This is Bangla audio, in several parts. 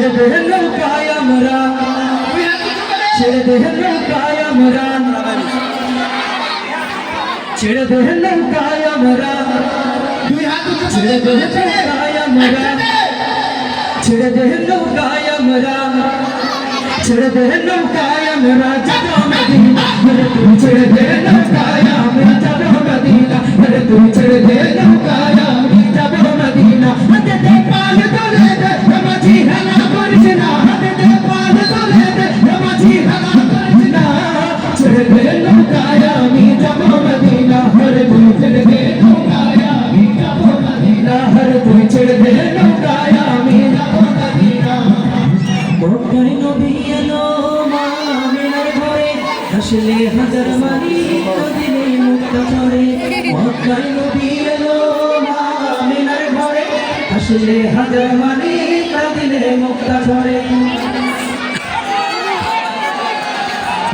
ছেড়ে দে নৌকায় আমরা, ছেড়ে দে নৌকায় আমরা, ছেড়ে দে নৌকায় আমরা, ছেড়ে দে নৌকায় আমরা, ছেড়ে দে নৌকায় আমরা, ছেড়ে দে নৌকায় আমরা যাব মদিনা, তুই ছেড়ে দে নৌকায় আমরা যাব মদিনা, তুই ছেড়ে দে নৌকায় আমি যাব মদিনা। হাতে দে পাল তোলে দে মাঝি হেলা করিস না, হাতে দে পাল তোলে দে মাঝি হেলা করিস না, ছেড়ে দে নৌকায় আমি যাব মদিনা, তুই ছেড়ে দে নৌকায় আমি যাব মদিনা, তুই ছেড়ে দে নৌকায় আমি যাব মদিনা। মক্কায় নবী এলো মা আমিনার ঘরে, হাসলে হাজার মানি দিলে মুক্তা ঝরে। মক্কায় নবী এলো মা আমিনার ঘরে, হাসলে হাজার মানি দিলে মুক্তা ঝরে।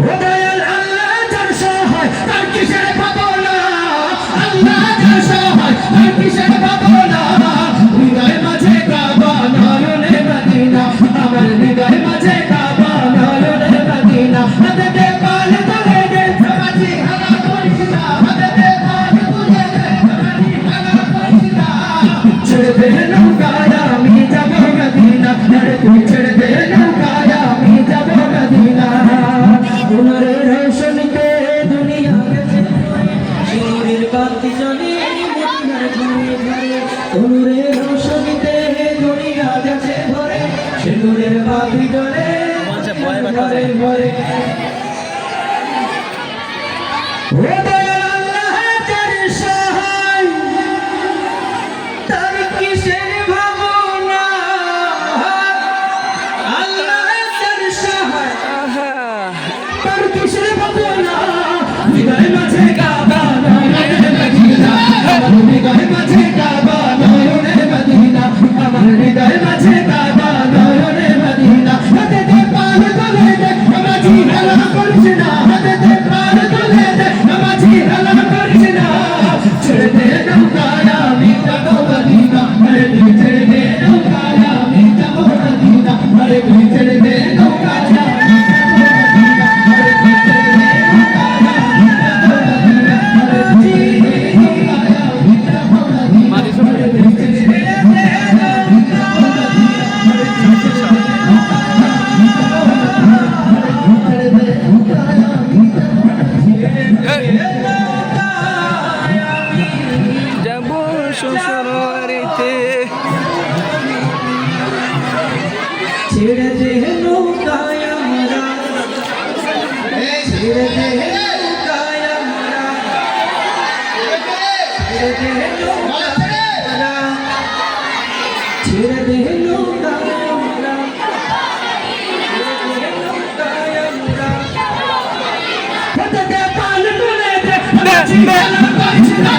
ও দয়াল আল্লাহ যার সহায় তার কিসের ভাবনা, আল্লাহ যার সহায় তার কিসের ভাবনা, হৃদয় মাঝে কাবা নয়নে মদিনা, আমার হৃদয় মাঝে কাবা নয়নে মদিনা। হাতে দে পাল তোলে দে মাঝি হেলা করিস না, হাতে দে পাল তোলে দে মাঝি হেলা করিস না, ছেড়ে দে নৌকায় আমি যাব মদিনা, তুই ছেড়ে দে নৌকায় আমি যাব মদিনা। তোমার রোশনীতে দুনিয়া গেছে শিউরের বাতি জ্বলে মদিনার ঘরে ঘরে, তোমার রোশনীতে দুনিয়া গেছে ভরে শিউরের বাতি জ্বলে ঘরে ঘরে। ও দয়াল আল্লাহ যার সহায় তার কিসের ভাবনা, আল্লাহ যার সহায় তার কিসের ভাবনা, হৃদয় মাঝে কাবা নয়নে মদিনা, আমার হৃদয় মাঝে কাবা নয়নে মদিনা, আমার হৃদয় মাঝে কাবা নয়নে মদিনা। হাতে দে পাল তোলে দে মাঝি হেলা করিস না, হাতে দে পাল তোলে দে মাঝি হেলা করিস না, ছেড়ে দে নৌকায় আমি যাব মদিনা, তুই ছেড়ে দে নৌকায় আমি যাব মদিনা, তুই ছেড়ে দে নৌকায় আমি যাব যাব শ্বশুর বাড়িতে। ছেড়ে দে নৌকায় আমরা, ছেড়ে দে নৌকায় আমরা, ছেড়ে দে নৌকায় আমরা, ছেড়ে দে নৌকায় আমরা, ছেড়ে দে নৌকায় আমরা। হাতে দে পাল তোলে দে মাঝি হেলা করিস না,